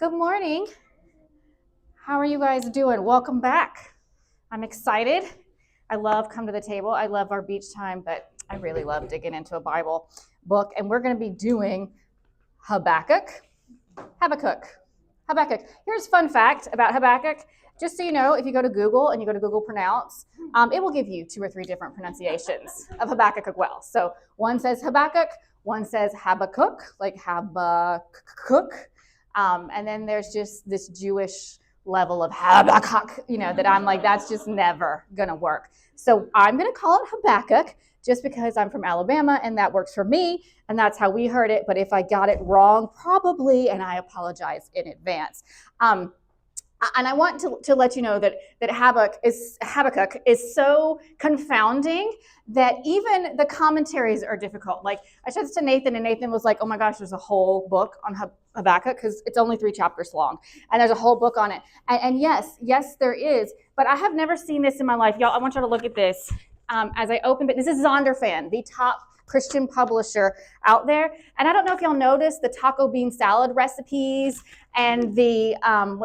Good morning. How are you guys doing? Welcome back. I'm excited. I love come to the table. I love our beach time, but I really love digging into a Bible book. And we're going to be doing Habakkuk. Here's a fun fact about Habakkuk. Just so you know, if you go to Google and you go to Google Pronounce, it will give you 2 or 3 different pronunciations of Habakkuk as well. So one says Habakkuk, one says Habakkuk, like Habakkuk. And then there's just this Jewish level of Habakkuk, that I'm like, that's just never going to work. So I'm going to call it Habakkuk just because I'm from Alabama and that works for me. And that's how we heard it. But if I got it wrong, probably, and I apologize in advance. And I want to let you know that Habakkuk is so confounding that even the commentaries are difficult. Like I said this to Nathan, and Nathan was like, "Oh my gosh, there's a whole book on Habakkuk because it's only 3 chapters long, and there's a whole book on it." And yes, there is. But I have never seen this in my life, y'all. I want y'all to look at this as I open it. This is Zondervan, the top Christian publisher out there. And I don't know if y'all noticed the taco bean salad recipes and the,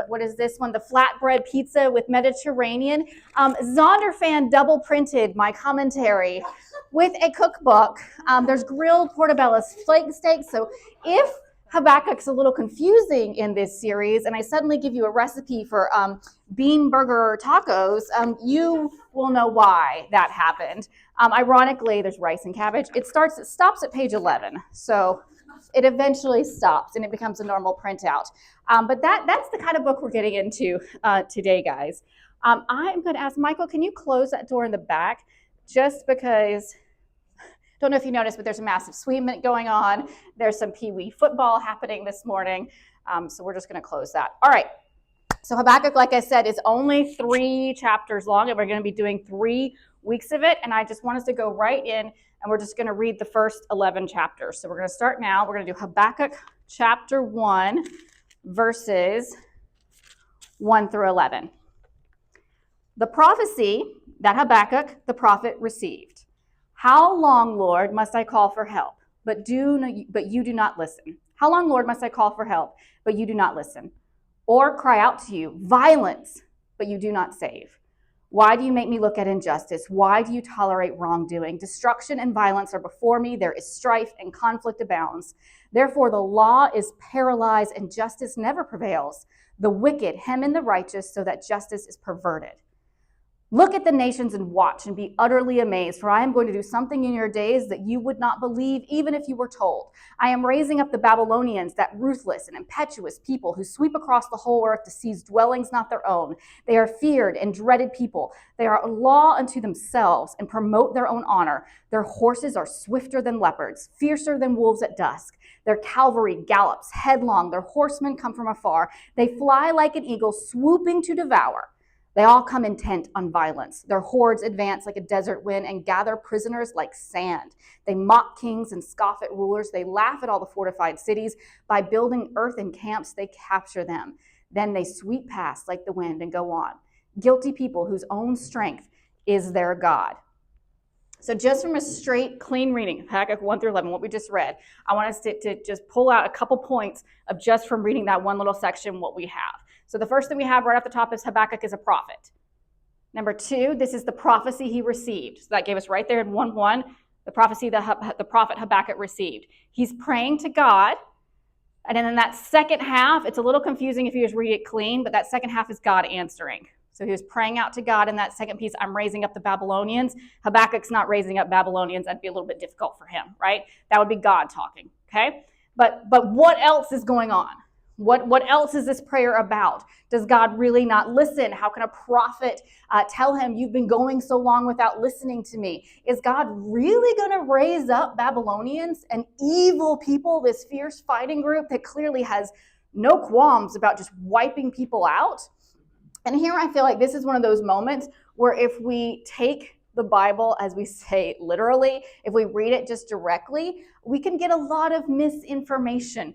what is this one? The flatbread pizza with Mediterranean. Zondervan double printed my commentary with a cookbook. There's grilled portobello flake steaks. So if Habakkuk's a little confusing in this series, and I suddenly give you a recipe for bean burger tacos, you will know why that happened. Ironically, there's rice and cabbage. It stops at page 11, so it eventually stops and it becomes a normal printout. But that's the kind of book we're getting into today, guys. I'm going to ask Michael, can you close that door in the back? Just because, don't know if you noticed, but there's a massive swimming going on. There's some Pee-wee football happening this morning. So we're just going to close that. All right. So Habakkuk, like I said, is only 3 chapters long, and we're going to be doing 3 weeks of it. And I just want us to go right in, and we're just going to read the first 11 chapters. So we're going to start now. We're going to do Habakkuk chapter 1, verses 1 through 11. The prophecy that Habakkuk the prophet received. How long, Lord, must I call for help, but you do not listen? How long, Lord, must I call for help, but you do not listen? Or cry out to you, violence, but you do not save? Why do you make me look at injustice? Why do you tolerate wrongdoing? Destruction and violence are before me. There is strife and conflict abounds. Therefore, the law is paralyzed and justice never prevails. The wicked hem in the righteous so that justice is perverted. Look at the nations and watch and be utterly amazed, for I am going to do something in your days that you would not believe even if you were told. I am raising up the Babylonians, that ruthless and impetuous people who sweep across the whole earth to seize dwellings not their own. They are feared and dreaded people. They are a law unto themselves and promote their own honor. Their horses are swifter than leopards, fiercer than wolves at dusk. Their cavalry gallops headlong. Their horsemen come from afar. They fly like an eagle, swooping to devour. They all come intent on violence. Their hordes advance like a desert wind and gather prisoners like sand. They mock kings and scoff at rulers. They laugh at all the fortified cities. By building earthen camps, they capture them. Then they sweep past like the wind and go on. Guilty people whose own strength is their God. So just from a straight, clean reading, Habakkuk 1 through 11, what we just read, I want us to just pull out a couple points of just from reading that one little section what we have. So the first thing we have right off the top is Habakkuk is a prophet. Number 2, this is the prophecy he received. So that gave us right there in 1:1, the prophecy that the prophet Habakkuk received. He's praying to God. And then in that second half, it's a little confusing if you just read it clean, but that second half is God answering. So he was praying out to God in that second piece, I'm raising up the Babylonians. Habakkuk's not raising up Babylonians. That'd be a little bit difficult for him, right? That would be God talking, okay? But what else is going on? What else is this prayer about? Does God really not listen? How can a prophet tell him, you've been going so long without listening to me? Is God really going to raise up Babylonians, an evil people, this fierce fighting group that clearly has no qualms about just wiping people out? And here I feel like this is one of those moments where if we take the Bible, as we say, literally, if we read it just directly, we can get a lot of misinformation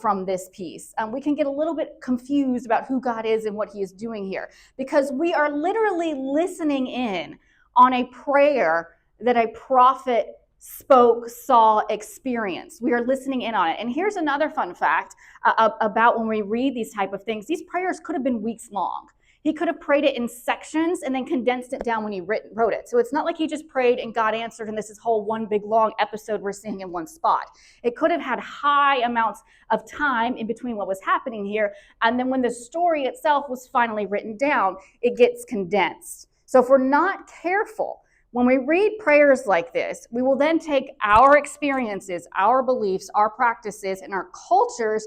from this piece. We can get a little bit confused about who God is and what he is doing here, because we are literally listening in on a prayer that a prophet spoke, saw, experienced. We are listening in on it. And here's another fun fact about when we read these type of things. These prayers could have been weeks long. He could have prayed it in sections and then condensed it down when he wrote it. So it's not like he just prayed and God answered and this is whole one big long episode we're seeing in one spot. It could have had high amounts of time in between what was happening here. And then when the story itself was finally written down, it gets condensed. So if we're not careful, when we read prayers like this, we will then take our experiences, our beliefs, our practices, and our cultures,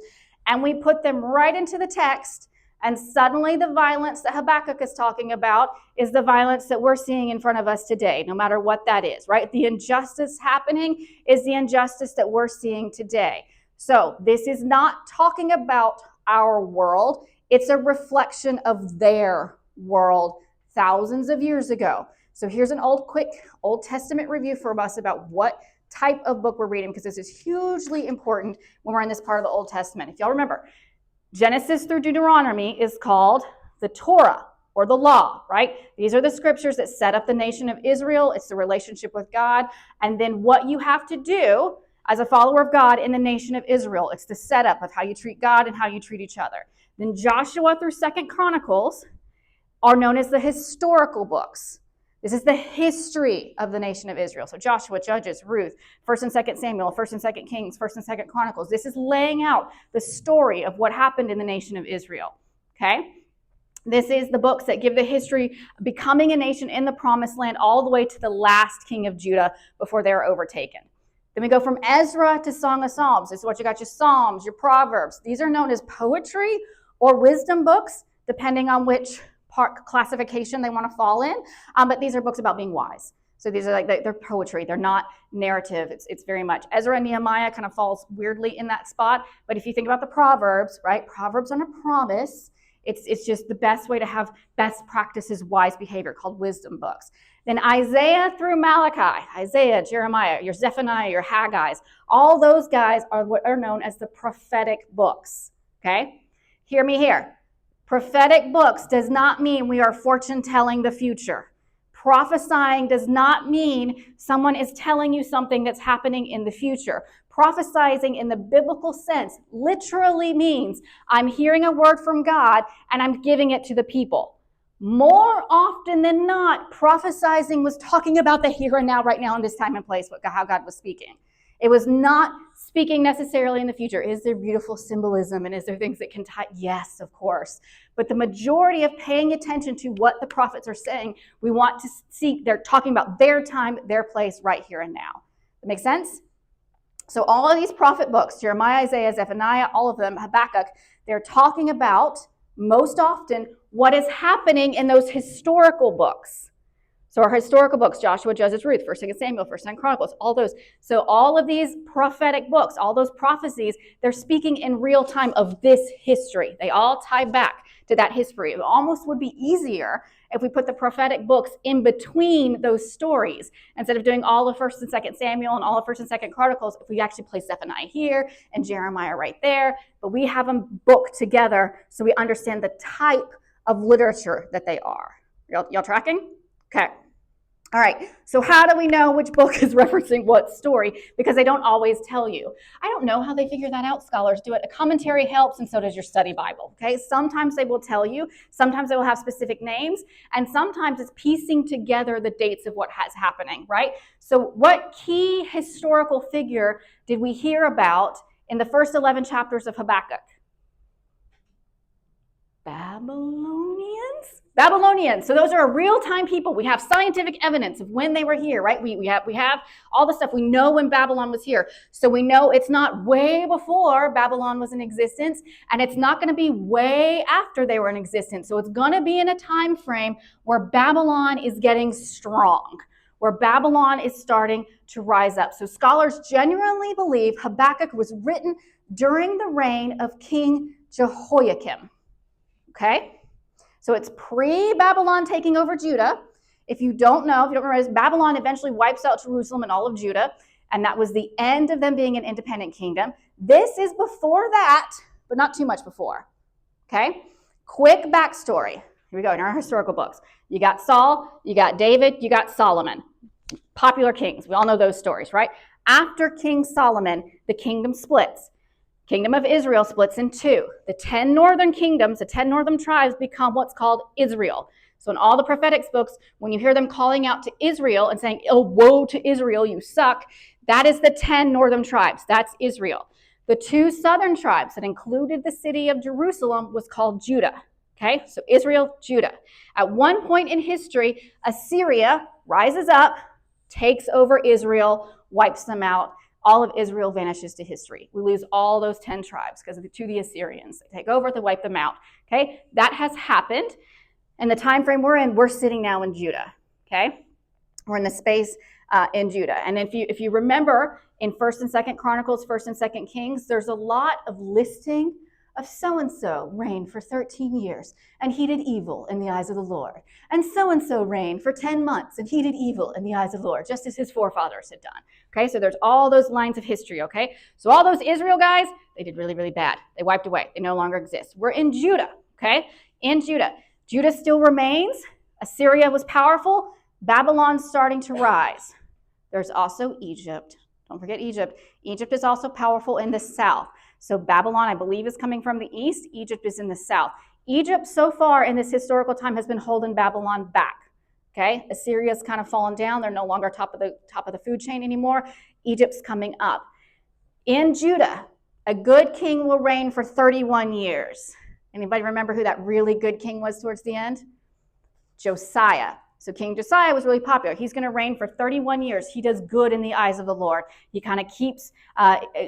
and we put them right into the text. And suddenly the violence that Habakkuk is talking about is the violence that we're seeing in front of us today, no matter what that is, right? The injustice happening is the injustice that we're seeing today. So this is not talking about our world. It's a reflection of their world thousands of years ago. So here's an quick Old Testament review for us about what type of book we're reading, because this is hugely important when we're in this part of the Old Testament. If y'all remember, Genesis through Deuteronomy is called the Torah, or the law, right? These are the scriptures that set up the nation of Israel. It's the relationship with God. And then what you have to do as a follower of God in the nation of Israel. It's the setup of how you treat God and how you treat each other. Then Joshua through 2nd Chronicles are known as the historical books. This is the history of the nation of Israel. So Joshua, Judges, Ruth, 1st and 2nd Samuel, 1st and 2nd Kings, 1st and 2nd Chronicles. This is laying out the story of what happened in the nation of Israel. Okay? This is the books that give the history of becoming a nation in the promised land all the way to the last king of Judah before they were overtaken. Then we go from Ezra to Song of Psalms. This is what you got: your Psalms, your Proverbs. These are known as poetry or wisdom books, depending on which classification they want to fall in, but these are books about being wise. So these are like, they're poetry. They're not narrative. It's very much. Ezra and Nehemiah kind of falls weirdly in that spot. But if you think about the Proverbs, right? Proverbs on a promise. It's just the best way to have best practices, wise behavior, called wisdom books. Then Isaiah through Malachi, Isaiah, Jeremiah, your Zephaniah, your Haggai's, all those guys are what are known as the prophetic books. Okay? Hear me here. Prophetic books does not mean we are fortune telling the future. Prophesying does not mean someone is telling you something that's happening in the future. Prophesying in the biblical sense literally means I'm hearing a word from God and I'm giving it to the people. More often than not, prophesying was talking about the here and now, right now, in this time and place, how God was speaking. It was not speaking necessarily in the future. Is there beautiful symbolism and is there things that can tie? Yes, of course. But the majority of paying attention to what the prophets are saying, we want to see they're talking about their time, their place, right here and now. That makes sense? So all of these prophet books, Jeremiah, Isaiah, Zephaniah, all of them, Habakkuk, they're talking about, most often, what is happening in those historical books. So our historical books, Joshua, Judges, Ruth, 1st, 2nd Samuel, 1st, 2nd Chronicles, all those. So all of these prophetic books, all those prophecies, they're speaking in real time of this history. They all tie back to that history. It almost would be easier if we put the prophetic books in between those stories. Instead of doing all of 1st and 2nd Samuel and all of 1st and 2nd Chronicles, if we actually place Zephaniah here and Jeremiah right there, but we have them booked together so we understand the type of literature that they are. Y'all tracking? Okay. All right, so how do we know which book is referencing what story? Because they don't always tell you. I don't know how they figure that out. Scholars do it. A commentary helps, and so does your study Bible, okay? Sometimes they will tell you. Sometimes they will have specific names, and sometimes it's piecing together the dates of what has happening, right? So what key historical figure did we hear about in the first 11 chapters of Habakkuk? Babylonians. So those are real-time people. We have scientific evidence of when they were here, right? We have all the stuff. We know when Babylon was here. So we know it's not way before Babylon was in existence, and it's not going to be way after they were in existence. So it's going to be in a time frame where Babylon is getting strong, where Babylon is starting to rise up. So scholars genuinely believe Habakkuk was written during the reign of King Jehoiakim. Okay? So it's pre-Babylon taking over Judah. If you don't remember, Babylon eventually wipes out Jerusalem and all of Judah, and that was the end of them being an independent kingdom. This is before that, but not too much before. Okay? Quick backstory. Here we go in our historical books. You got Saul, you got David, you got Solomon. popular kings. We all know those stories, right? After King Solomon, the kingdom splits. Kingdom of Israel splits in two. The 10 northern kingdoms, the 10 northern tribes become what's called Israel. So in all the prophetic books, when you hear them calling out to Israel and saying, oh, woe to Israel, you suck, that is the 10 northern tribes. That's Israel. The 2 southern tribes that included the city of Jerusalem was called Judah. Okay, so Israel, Judah. At one point in history, Assyria rises up, takes over Israel, wipes them out. All of Israel vanishes to history. We lose all those 10 tribes because of the Assyrians. They take over, they wipe them out. Okay, that has happened. And the time frame we're in, we're sitting now in Judah. Okay, we're in the space in Judah. And if you remember in 1st and 2nd Chronicles, 1st and 2nd Kings, there's a lot of listing of so-and-so reigned for 13 years, and he did evil in the eyes of the Lord. And so-and-so reigned for 10 months, and he did evil in the eyes of the Lord, just as his forefathers had done. Okay, so there's all those lines of history, okay? So all those Israel guys, they did really, really bad. They wiped away. They no longer exist. We're in Judah, okay? In Judah. Judah still remains. Assyria was powerful. Babylon's starting to rise. There's also Egypt. Don't forget Egypt. Egypt is also powerful in the south. So Babylon, I believe, is coming from the east. Egypt is in the south. Egypt, so far in this historical time, has been holding Babylon back. Okay, Assyria's kind of fallen down. They're no longer top of the food chain anymore. Egypt's coming up. In Judah, a good king will reign for 31 years. Anybody remember who that really good king was towards the end? Josiah. So King Josiah was really popular. He's going to reign for 31 years. He does good in the eyes of the Lord. He kind of keeps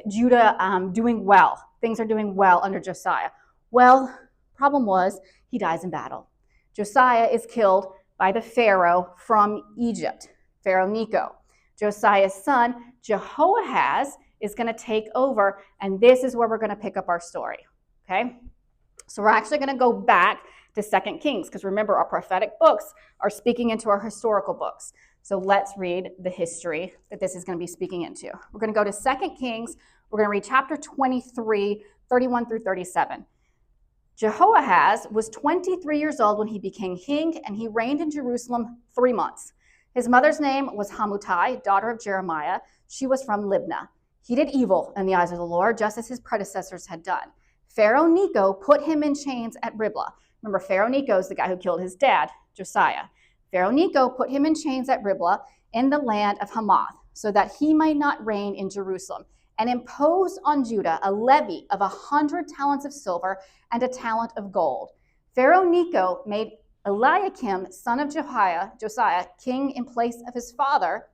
Judah doing well. Things are doing well under Josiah. Well, problem was he dies in battle. Josiah is killed by the Pharaoh from Egypt, Pharaoh Necho. Josiah's son, Jehoahaz, is going to take over, and this is where we're going to pick up our story. Okay? So we're actually going to go back to 2 Kings, because remember, our prophetic books are speaking into our historical books. So let's read the history that this is going to be speaking into. We're going to go to 2 Kings. We're going to read chapter 23, 31 through 37. Jehoahaz was 23 years old when he became king, and he reigned in Jerusalem 3 months. His mother's name was Hamutai, daughter of Jeremiah. She was from Libnah. He did evil in the eyes of the Lord, just as his predecessors had done. Pharaoh Necho put him in chains at Riblah. Remember, Pharaoh Necho is the guy who killed his dad, Josiah. Pharaoh Necho put him in chains at Riblah in the land of Hamath, so that he might not reign in Jerusalem, and imposed on Judah a levy of 100 talents of silver and a talent of gold. Pharaoh Necho made Eliakim, son of Josiah, king in place of his father,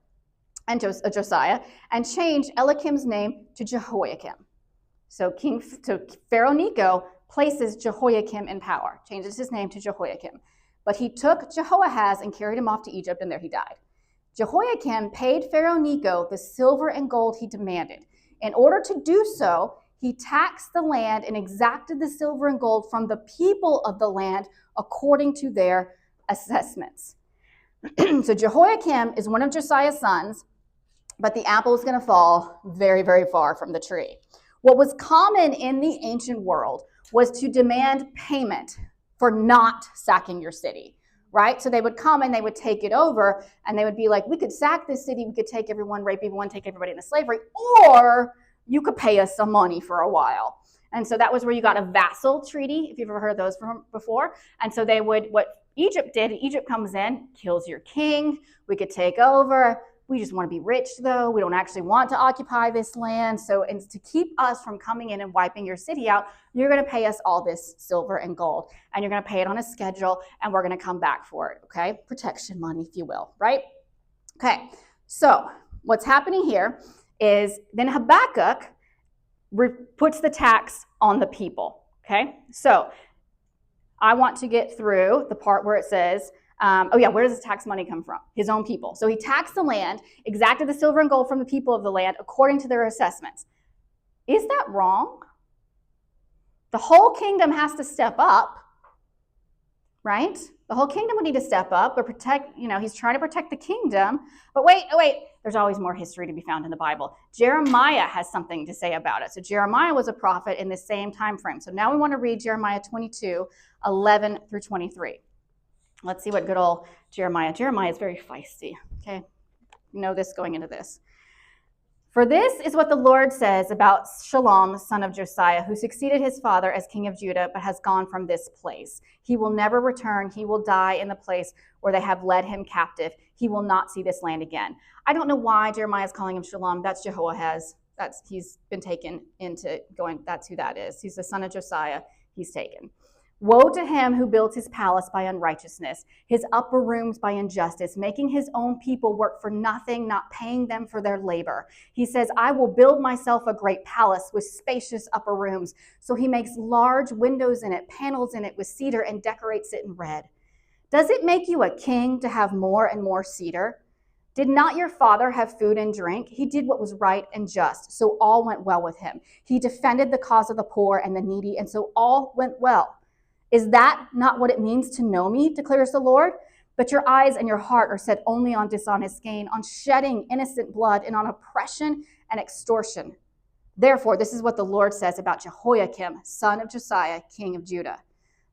and Josiah, and changed Eliakim's name to Jehoiakim. So Pharaoh Necho places Jehoiakim in power, changes his name to Jehoiakim. But he took Jehoahaz and carried him off to Egypt, and there he died. Jehoiakim paid Pharaoh Necho the silver and gold he demanded. In order to do so, he taxed the land and exacted the silver and gold from the people of the land according to their assessments. So Jehoiakim is one of Josiah's sons, but the apple is going to fall very, very far from the tree. What was common in the ancient world was to demand payment for not sacking your city, right? So they would come and they would take it over, and they would be like, we could sack this city, we could take everyone, rape everyone, take everybody into slavery, or you could pay us some money for a while. And so that was where you got a vassal treaty, if you've ever heard of those before. And so what Egypt did, Egypt comes in, kills your king, we could take over. We just want to be rich, though. We don't actually want to occupy this land. So to keep us from coming in and wiping your city out, you're going to pay us all this silver and gold. And you're going to pay it on a schedule, and we're going to come back for it, okay? Protection money, if you will, right? Okay, so what's happening here is then Habakkuk puts the tax on the people, okay? So I want to get through the part where it says, where does the tax money come from? His own people. So he taxed the land, exacted the silver and gold from the people of the land according to their assessments. Is that wrong? The whole kingdom has to step up, right? The whole kingdom would need to step up, but he's trying to protect the kingdom. But wait, there's always more history to be found in the Bible. Jeremiah has something to say about it. So Jeremiah was a prophet in the same time frame. So now we want to read Jeremiah 22, 11 through 23. Let's see what good old Jeremiah is very feisty, okay? You know this going into this. For this is what the Lord says about Shallum, son of Josiah, who succeeded his father as king of Judah, but has gone from this place. He will never return. He will die in the place where they have led him captive. He will not see this land again. I don't know why Jeremiah is calling him Shallum. That's Jehoahaz. He's been taken into going, that's who that is. He's the son of Josiah. He's taken. Woe to him who builds his palace by unrighteousness, his upper rooms by injustice, making his own people work for nothing, not paying them for their labor. He says, I will build myself a great palace with spacious upper rooms. So he makes large windows in it, panels in it with cedar, and decorates it in red. Does it make you a king to have more and more cedar? Did not your father have food and drink? He did what was right and just, so all went well with him. He defended the cause of the poor and the needy, and so all went well. Is that not what it means to know me, declares the Lord? But your eyes and your heart are set only on dishonest gain, on shedding innocent blood, and on oppression and extortion. Therefore, this is what the Lord says about Jehoiakim, son of Josiah, king of Judah.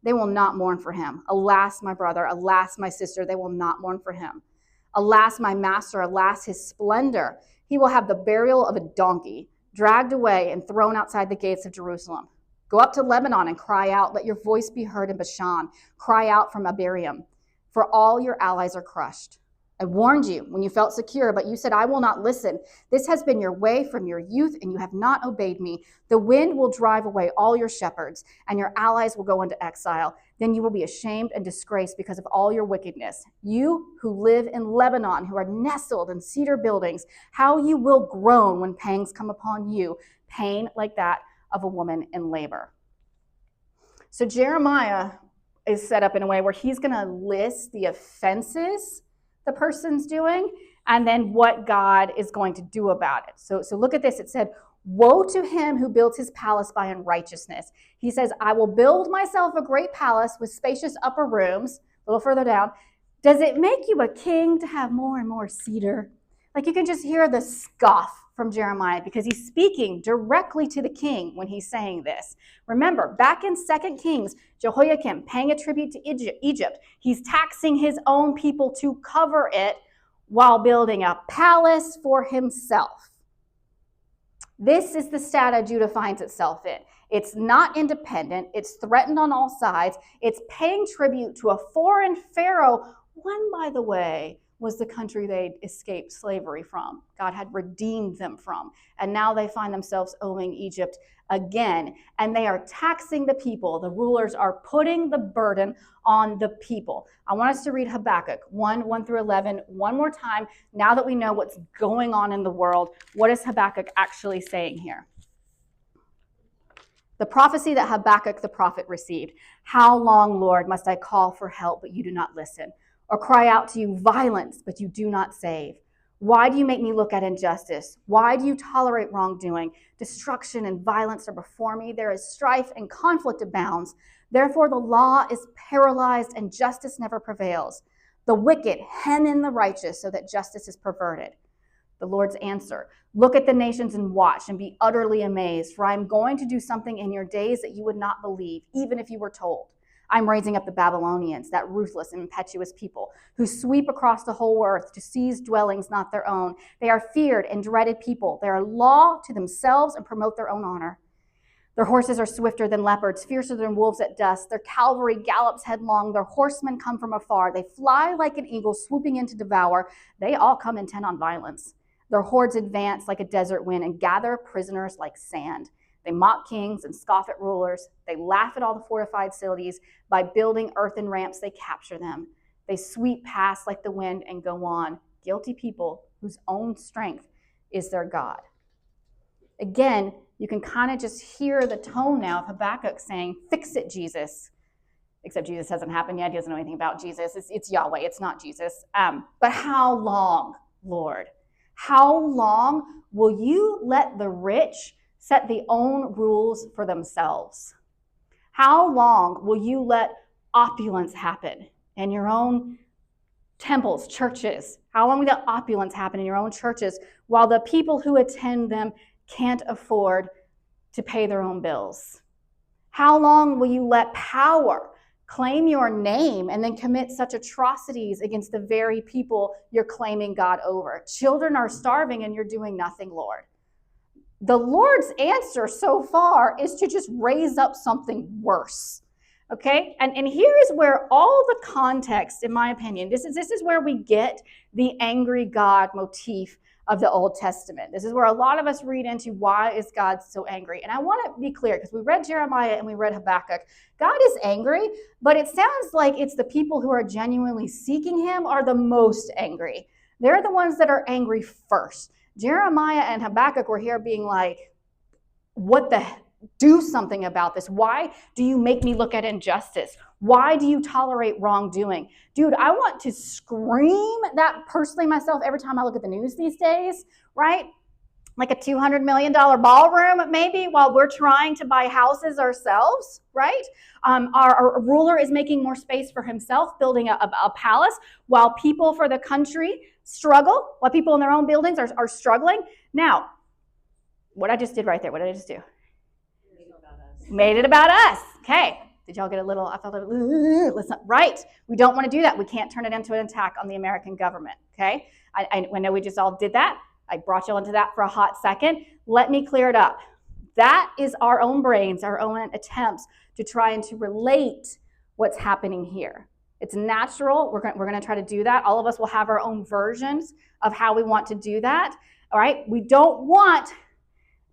They will not mourn for him. Alas, my brother, alas, my sister, they will not mourn for him. Alas, my master, alas, his splendor. He will have the burial of a donkey, dragged away and thrown outside the gates of Jerusalem. Go up to Lebanon and cry out. Let your voice be heard in Bashan. Cry out from Abiram, for all your allies are crushed. I warned you when you felt secure, but you said, I will not listen. This has been your way from your youth, and you have not obeyed me. The wind will drive away all your shepherds, and your allies will go into exile. Then you will be ashamed and disgraced because of all your wickedness. You who live in Lebanon, who are nestled in cedar buildings, how you will groan when pangs come upon you, pain like that of a woman in labor. So Jeremiah is set up in a way where he's going to list the offenses the person's doing and then what God is going to do about it. So look at this. It said, woe to him who builds his palace by unrighteousness. He says, I will build myself a great palace with spacious upper rooms. A little further down. Does it make you a king to have more and more cedar? Like you can just hear the scoff from Jeremiah because he's speaking directly to the king when he's saying this. Remember, back in 2 Kings, Jehoiakim paying a tribute to Egypt, he's taxing his own people to cover it while building a palace for himself. This is the strata Judah finds itself in. It's not independent. It's threatened on all sides. It's paying tribute to a foreign pharaoh. One, by the way, was the country they'd escaped slavery from. God had redeemed them from. And now they find themselves owing Egypt again. And they are taxing the people. The rulers are putting the burden on the people. I want us to read Habakkuk 1 through 11 one more time. Now that we know what's going on in the world, what is Habakkuk actually saying here? The prophecy that Habakkuk the prophet received. How long, Lord, must I call for help, but you do not listen? Or cry out to you violence, but you do not save? Why do you make me look at injustice? Why do you tolerate wrongdoing? Destruction and violence are before me. There is strife and conflict abounds. Therefore the law is paralyzed and justice never prevails. The wicked hem in the righteous so that justice is perverted. The Lord's answer, look at the nations and watch and be utterly amazed, for I am going to do something in your days that you would not believe, even if you were told. I'm raising up the Babylonians, that ruthless and impetuous people, who sweep across the whole earth to seize dwellings not their own. They are feared and dreaded people. They are law to themselves and promote their own honor. Their horses are swifter than leopards, fiercer than wolves at dusk. Their cavalry gallops headlong. Their horsemen come from afar. They fly like an eagle, swooping in to devour. They all come intent on violence. Their hordes advance like a desert wind and gather prisoners like sand. They mock kings and scoff at rulers. They laugh at all the fortified cities. By building earthen ramps, they capture them. They sweep past like the wind and go on. Guilty people whose own strength is their God. Again, you can kind of just hear the tone now of Habakkuk saying, fix it, Jesus. Except Jesus hasn't happened yet. He doesn't know anything about Jesus. It's Yahweh. It's not Jesus. But how long, Lord? How long will you let the rich set the own rules for themselves? How long will you let opulence happen in your own temples, churches? How long will that opulence happen in your own churches while the people who attend them can't afford to pay their own bills? How long will you let power claim your name and then commit such atrocities against the very people you're claiming God over? Children are starving and you're doing nothing, Lord. The Lord's answer so far is to just raise up something worse. Okay? And here is where all the context, in my opinion, this is where we get the angry God motif of the Old Testament. This is where a lot of us read into why is God so angry. And I want to be clear, because we read Jeremiah and we read Habakkuk. God is angry, but it sounds like it's the people who are genuinely seeking him are the most angry. They're the ones that are angry first. Jeremiah and Habakkuk were here being like, what the do something about this. Why do you make me look at injustice? Why do you tolerate wrongdoing? Dude, I want to scream that personally myself every time I look at the news these days, right? Like a $200 million ballroom maybe while we're trying to buy houses ourselves, right? Our ruler is making more space for himself, building a palace while people for the country struggle, while people in their own buildings are struggling. Now, what I just did right there, what did I just do? Made it about us. Okay. Did y'all get a little, I felt a little, listen, right. We don't want to do that. We can't turn it into an attack on the American government. Okay. I know we just all did that. I brought y'all into that for a hot second. Let me clear it up. That is our own brains, our own attempts to try and to relate what's happening here. It's natural. We're going to try to do that. All of us will have our own versions of how we want to do that. All right. We don't want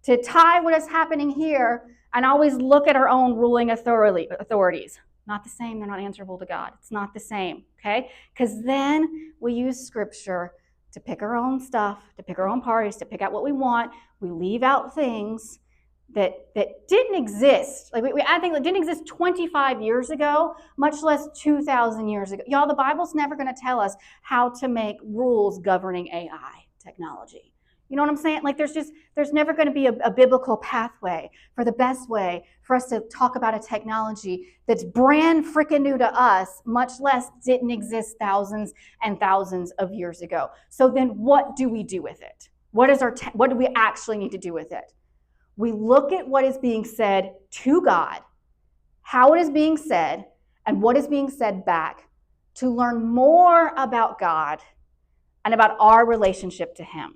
to tie what is happening here and always look at our own ruling authorities. Not the same. They're not answerable to God. It's not the same, okay? Because then we use scripture to pick our own stuff, to pick our own parties, to pick out what we want. We leave out things that didn't exist. Like I think that didn't exist 25 years ago, much less 2,000 years ago. Y'all, the Bible's never going to tell us how to make rules governing AI technology. You know what I'm saying? Like there's never going to be a biblical pathway for the best way for us to talk about a technology that's brand freaking new to us, much less didn't exist thousands and thousands of years ago. So then what do we do with it? What do we actually need to do with it? We look at what is being said to God, how it is being said, and what is being said back to learn more about God and about our relationship to him.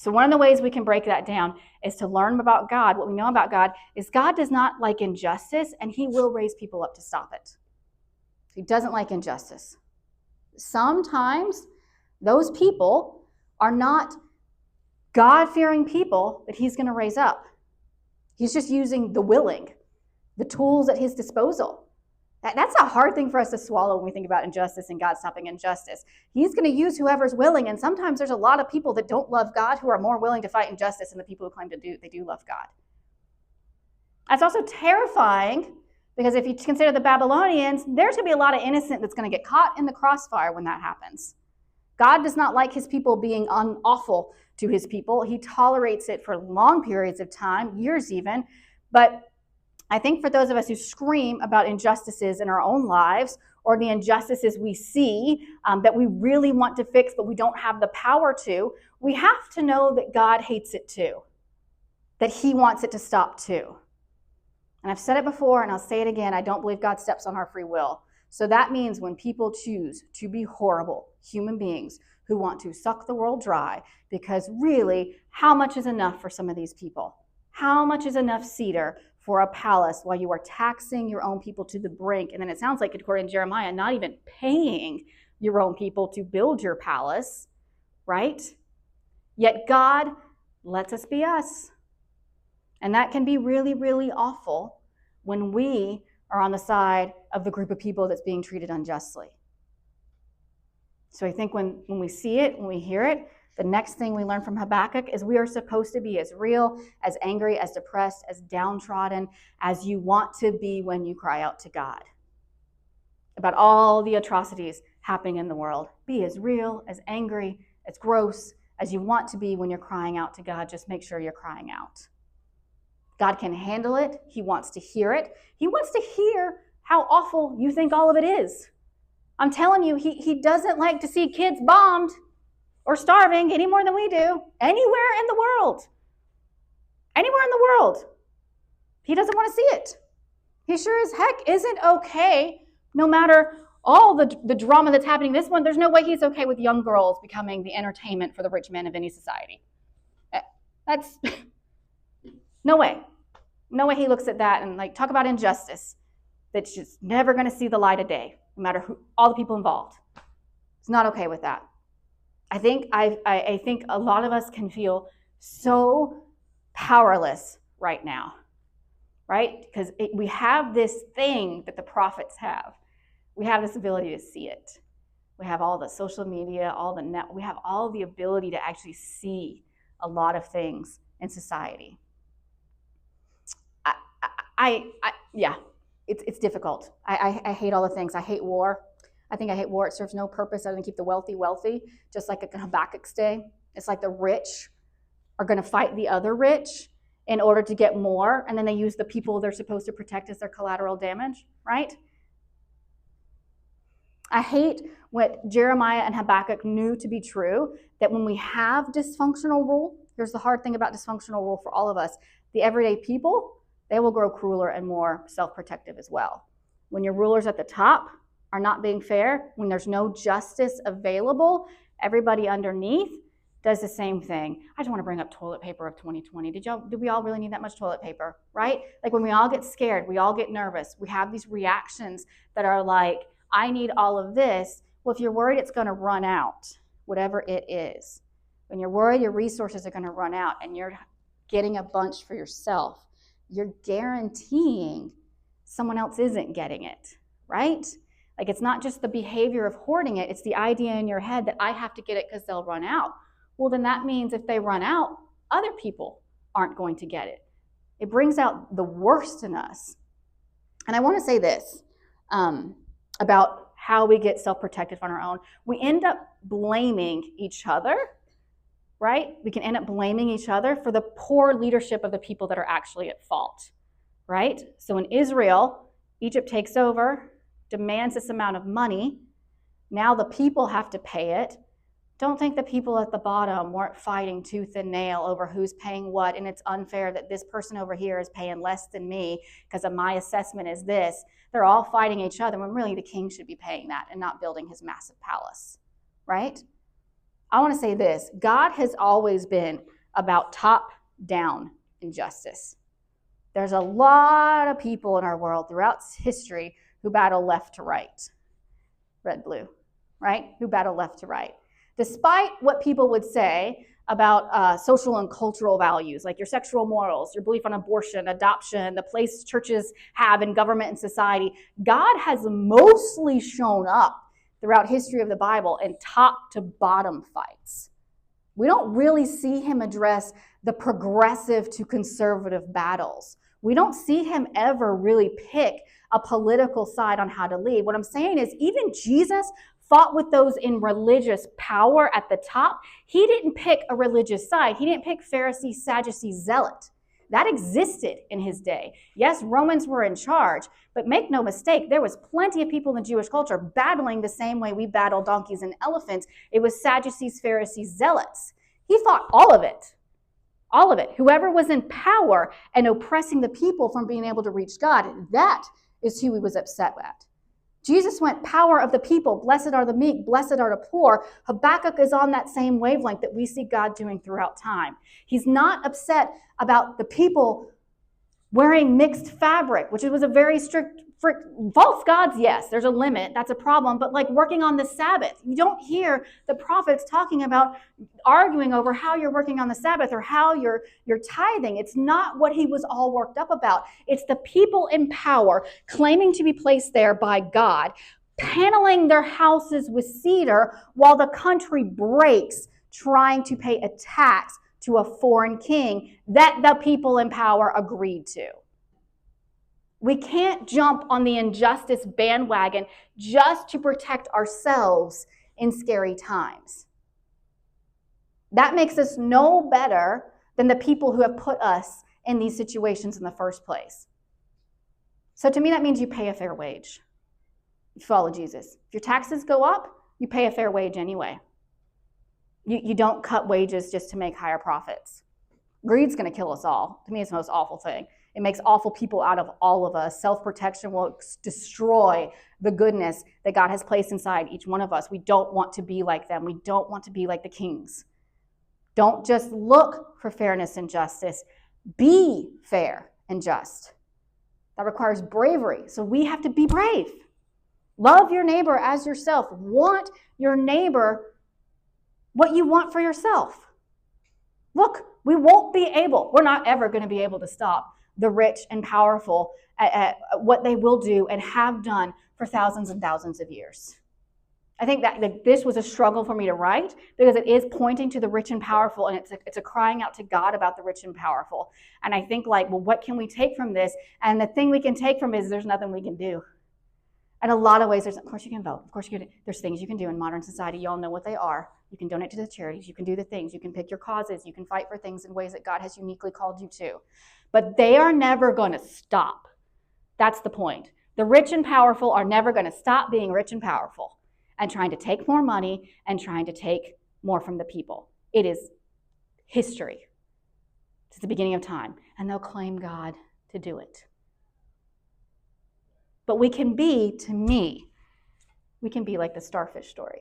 So one of the ways we can break that down is to learn about God. What we know about God is God does not like injustice, and he will raise people up to stop it. He doesn't like injustice. Sometimes those people are not God-fearing people that he's going to raise up. He's just using the willing, the tools at his disposal. That's a hard thing for us to swallow when we think about injustice and God stopping injustice. He's going to use whoever's willing, and sometimes there's a lot of people that don't love God who are more willing to fight injustice than the people who claim they do love God. That's also terrifying because if you consider the Babylonians, there's going to be a lot of innocent that's going to get caught in the crossfire when that happens. God does not like his people being unawful to his people. He tolerates it for long periods of time, years even, but I think for those of us who scream about injustices in our own lives or the injustices we see that we really want to fix but we don't have the power to, we have to know that God hates it too, that he wants it to stop too. And I've said it before and I'll say it again, I don't believe God steps on our free will. So that means when people choose to be horrible human beings who want to suck the world dry, because really, how much is enough for some of these people? How much is enough cedar for a palace while you are taxing your own people to the brink? And then it sounds like, according to Jeremiah, not even paying your own people to build your palace, right? Yet God lets us be us. And that can be really, really awful when we are on the side of the group of people that's being treated unjustly. So I think when we see it, when we hear it, the next thing we learn from Habakkuk is we are supposed to be as real, as angry, as depressed, as downtrodden as you want to be when you cry out to God about all the atrocities happening in the world. Be as real, as angry, as gross as you want to be when you're crying out to God. Just make sure you're crying out. God can handle it. He wants to hear it. He wants to hear how awful you think all of it is. I'm telling you, he doesn't like to see kids bombed or starving any more than we do, anywhere in the world. Anywhere in the world. He doesn't want to see it. He sure as heck isn't okay, no matter all the drama that's happening. This one, there's no way he's okay with young girls becoming the entertainment for the rich men of any society. That's no way. No way he looks at that and like talk about injustice that's just never going to see the light of day, no matter who, all the people involved. It's not okay with that. I think a lot of us can feel so powerless right now, right? Because we have this thing that the prophets have. We have this ability to see it. We have all the social media, we have all the ability to actually see a lot of things in society. Yeah, it's difficult. I hate all the things. I hate war. I think I hate war. It serves no purpose other than keep the wealthy wealthy, just like in Habakkuk's day. It's like the rich are going to fight the other rich in order to get more, and then they use the people they're supposed to protect as their collateral damage, right? I hate what Jeremiah and Habakkuk knew to be true, that when we have dysfunctional rule, here's the hard thing about dysfunctional rule for all of us, the everyday people, they will grow crueler and more self-protective as well. When your rulers at the top are not being fair, when there's no justice available, everybody underneath does the same thing. I just want to bring up toilet paper of 2020. Did we all really need that much toilet paper, right? Like when we all get scared, we all get nervous, we have these reactions that are like, I need all of this. Well, if you're worried it's going to run out, whatever it is, when you're worried your resources are going to run out and you're getting a bunch for yourself, you're guaranteeing someone else isn't getting it, right? Like it's not just the behavior of hoarding it, it's the idea in your head that I have to get it because they'll run out. Well, then that means if they run out, other people aren't going to get it. It brings out the worst in us. And I want to say this about how we get self-protective on our own. We end up blaming each other, right? We can end up blaming each other for the poor leadership of the people that are actually at fault, right? So in Israel, Egypt takes over, demands this amount of money. Now the people have to pay it. Don't think the people at the bottom weren't fighting tooth and nail over who's paying what, and it's unfair that this person over here is paying less than me because of my assessment is this. They're all fighting each other when really the king should be paying that and not building his massive palace, right? I want to say this. God has always been about top-down injustice. There's a lot of people in our world throughout history who battle left to right, red, blue, right? Who battle left to right. Despite what people would say about social and cultural values, like your sexual morals, your belief on abortion, adoption, the place churches have in government and society, God has mostly shown up throughout history of the Bible in top to bottom fights. We don't really see him address the progressive to conservative battles. We don't see him ever really pick a political side on how to lead. What I'm saying is even Jesus fought with those in religious power at the top. He didn't pick a religious side. He didn't pick Pharisee, Sadducee, Zealot. That existed in his day. Yes, Romans were in charge, but make no mistake, there was plenty of people in the Jewish culture battling the same way we battle donkeys and elephants. It was Sadducees, Pharisees, Zealots. He fought all of it. All of it. Whoever was in power and oppressing the people from being able to reach God, that is who he was upset at. Jesus went, power of the people, blessed are the meek, blessed are the poor. Habakkuk is on that same wavelength that we see God doing throughout time. He's not upset about the people wearing mixed fabric, which was a very strict, false gods, yes, there's a limit, that's a problem, but like working on the Sabbath. You don't hear the prophets talking about arguing over how you're working on the Sabbath or how you're tithing. It's not what he was all worked up about. It's the people in power claiming to be placed there by God, paneling their houses with cedar while the country breaks, trying to pay a tax to a foreign king that the people in power agreed to. We can't jump on the injustice bandwagon just to protect ourselves in scary times. That makes us no better than the people who have put us in these situations in the first place. So to me, that means you pay a fair wage. You follow Jesus. If your taxes go up, you pay a fair wage anyway. You don't cut wages just to make higher profits. Greed's going to kill us all. To me, it's the most awful thing. It makes awful people out of all of us. Self-protection will destroy the goodness that God has placed inside each one of us. We don't want to be like them. We don't want to be like the kings. Don't just look for fairness and justice. Be fair and just. That requires bravery. So we have to be brave. Love your neighbor as yourself. Want your neighbor what you want for yourself. Look, we're not ever going to be able to stop the rich and powerful at what they will do and have done for thousands and thousands of years. I think that this was a struggle for me to write because it is pointing to the rich and powerful, and it's a crying out to God about the rich and powerful. And I think well, what can we take from this? And the thing we can take from it is there's nothing we can do. In a lot of ways, of course you can vote. Of course there's things you can do in modern society. You all know what they are. You can donate to the charities. You can do the things. You can pick your causes. You can fight for things in ways that God has uniquely called you to. But they are never going to stop. That's the point. The rich and powerful are never going to stop being rich and powerful and trying to take more money and trying to take more from the people. It is history. It's the beginning of time. And they'll claim God to do it. But we can be like the starfish story.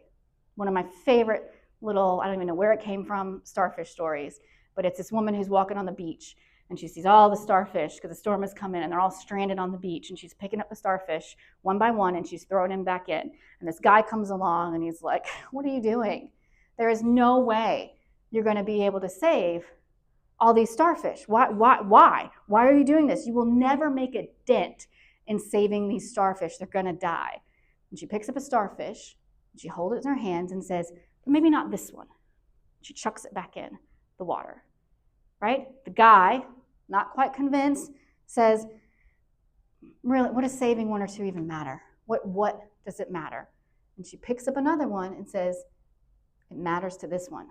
One of my favorite little, I don't even know where it came from, starfish stories. But it's this woman who's walking on the beach. And she sees all the starfish because the storm has come in and they're all stranded on the beach. And she's picking up the starfish one by one and she's throwing them back in. And this guy comes along and he's like, what are you doing? There is no way you're going to be able to save all these starfish. Why? Why are you doing this? You will never make a dent in saving these starfish. They're going to die. And she picks up a starfish. And she holds it in her hands and says, maybe not this one. She chucks it back in the water. Right? The guy, not quite convinced, says, really, what does saving one or two even matter? What does it matter? And she picks up another one and says, it matters to this one.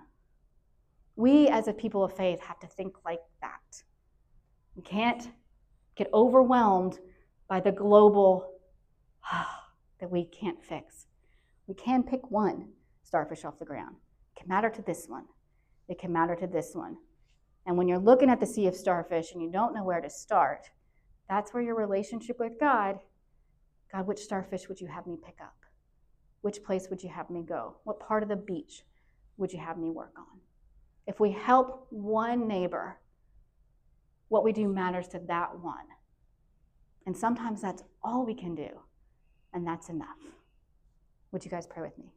We as a people of faith have to think like that. We can't get overwhelmed by the global that we can't fix. We can pick one starfish off the ground. It can matter to this one. It can matter to this one. And when you're looking at the sea of starfish and you don't know where to start, that's where your relationship with God, which starfish would you have me pick up? Which place would you have me go? What part of the beach would you have me work on? If we help one neighbor, what we do matters to that one. And sometimes that's all we can do, and that's enough. Would you guys pray with me?